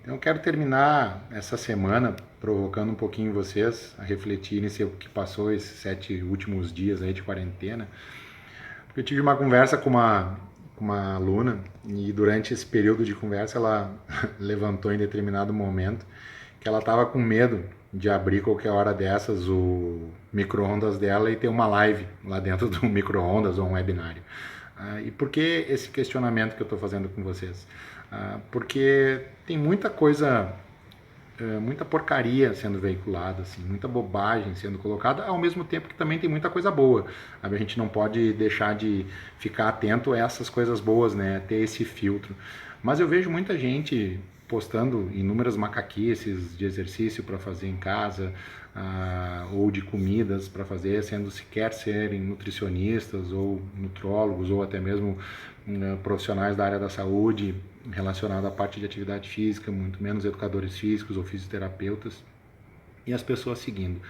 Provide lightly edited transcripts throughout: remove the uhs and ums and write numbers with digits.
Então eu quero terminar essa semana provocando um pouquinho vocês a refletirem sobre o que passou esses 7 últimos dias aí de quarentena. Porque eu tive uma conversa com uma aluna e durante esse período de conversa ela levantou em determinado momento que ela estava com medo de abrir qualquer hora dessas o micro-ondas dela e ter uma live lá dentro do micro-ondas ou um webinário. E por que esse questionamento que eu estou fazendo com vocês? Porque tem muita coisa, muita porcaria sendo veiculada, assim, muita bobagem sendo colocada, ao mesmo tempo que também tem muita coisa boa. A gente não pode deixar de ficar atento a essas coisas boas, né? Ter esse filtro. Mas eu vejo muita gente postando inúmeras macaquices de exercício para fazer em casa, ou de comidas para fazer, sendo sequer serem nutricionistas ou nutrólogos ou até mesmo profissionais da área da saúde relacionado à parte de atividade física, muito menos educadores físicos ou fisioterapeutas, e as pessoas seguindo.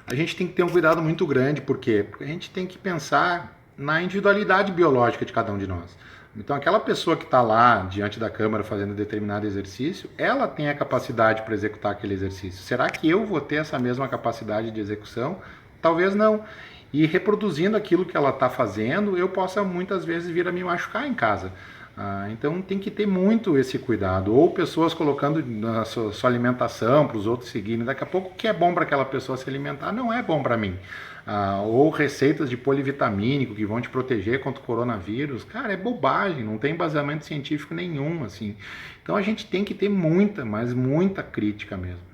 A gente tem que ter um cuidado muito grande, por quê? Porque a gente tem que pensar na individualidade biológica de cada um de nós. Então, aquela pessoa que está lá diante da câmera fazendo determinado exercício, ela tem a capacidade para executar aquele exercício. Será que eu vou ter essa mesma capacidade de execução? Talvez não. E reproduzindo aquilo que ela está fazendo, eu possa muitas vezes vir a me machucar em casa. Então tem que ter muito esse cuidado. Ou pessoas colocando na sua alimentação para os outros seguirem. Daqui a pouco o que é bom para aquela pessoa se alimentar não é bom para mim. Ou receitas de polivitamínico que vão te proteger contra o coronavírus. Cara, é bobagem, não tem embasamento científico nenhum, assim. Então a gente tem que ter muita, mas muita crítica mesmo.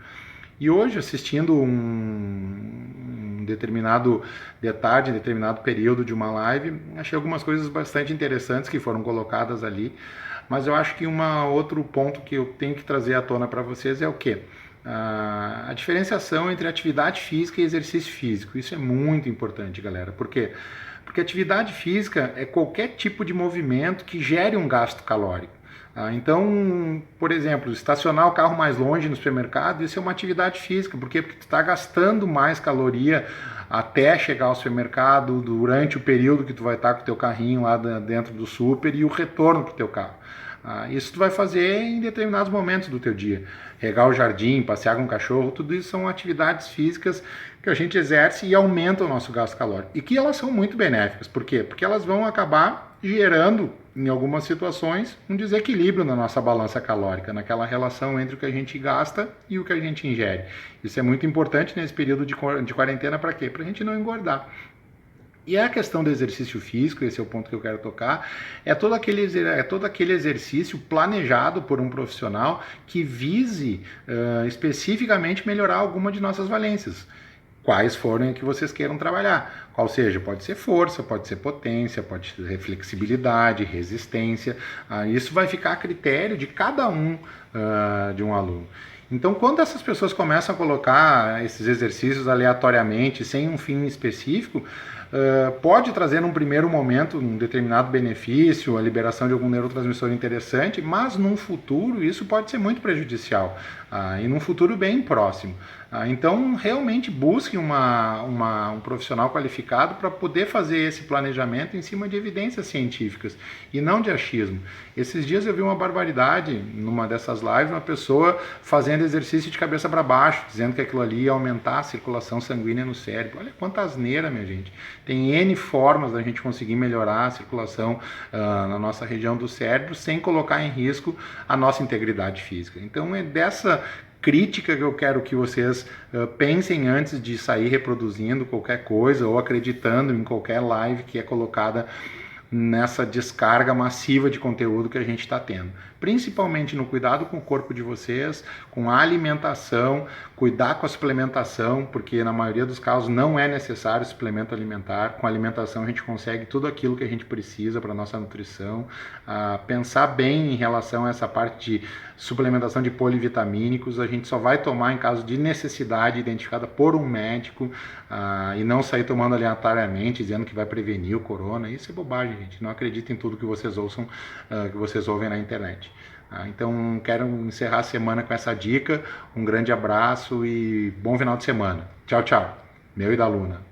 E hoje, assistindo um determinado detalhe, determinado período de uma live, achei algumas coisas bastante interessantes que foram colocadas ali, mas eu acho que outro ponto que eu tenho que trazer à tona para vocês é o quê? A diferenciação entre atividade física e exercício físico. Isso é muito importante, galera. Por quê? Porque atividade física é qualquer tipo de movimento que gere um gasto calórico. Então, por exemplo, estacionar o carro mais longe no supermercado, isso é uma atividade física. Por quê? Porque tu está gastando mais caloria até chegar ao supermercado, durante o período que tu vai estar com o teu carrinho lá dentro do super e o retorno para o teu carro. Isso tu vai fazer em determinados momentos do teu dia. Regar o jardim, passear com o cachorro, tudo isso são atividades físicas que a gente exerce e aumentam o nosso gasto calórico. E que elas são muito benéficas. Por quê? Porque elas vão acabar gerando, em algumas situações, um desequilíbrio na nossa balança calórica, naquela relação entre o que a gente gasta e o que a gente ingere. Isso é muito importante nesse período de quarentena, para quê? Para a gente não engordar. E a questão do exercício físico, esse é o ponto que eu quero tocar, é todo aquele exercício planejado por um profissional que vise especificamente melhorar alguma de nossas valências. Quais forem que vocês queiram trabalhar. Qual seja, pode ser força, pode ser potência, pode ser flexibilidade, resistência. Isso vai ficar a critério de cada um de um aluno. Então, quando essas pessoas começam a colocar esses exercícios aleatoriamente, sem um fim específico, pode trazer num primeiro momento um determinado benefício, a liberação de algum neurotransmissor interessante, mas num futuro isso pode ser muito prejudicial, e num futuro bem próximo. Então, realmente busque um profissional qualificado para poder fazer esse planejamento em cima de evidências científicas e não de achismo. Esses dias eu vi uma barbaridade numa dessas lives, uma pessoa fazendo exercício de cabeça para baixo, dizendo que aquilo ali ia aumentar a circulação sanguínea no cérebro. Olha quanta asneira, minha gente. Tem N formas da gente conseguir melhorar a circulação na nossa região do cérebro sem colocar em risco a nossa integridade física. Então é dessa crítica que eu quero que vocês pensem antes de sair reproduzindo qualquer coisa ou acreditando em qualquer live que é colocada nessa descarga massiva de conteúdo que a gente está tendo. Principalmente no cuidado com o corpo de vocês, com a alimentação, cuidar com a suplementação, porque na maioria dos casos não é necessário suplemento alimentar. Com a alimentação a gente consegue tudo aquilo que a gente precisa para a nossa nutrição. Pensar bem em relação a essa parte de suplementação de polivitamínicos, a gente só vai tomar em caso de necessidade identificada por um médico, e não sair tomando aleatoriamente, dizendo que vai prevenir o corona. Isso é bobagem, gente. Não acreditem em tudo que vocês ouçam, que vocês ouvem na internet. Então, quero encerrar a semana com essa dica. Um grande abraço e bom final de semana. Tchau, tchau. Meu e da Luna.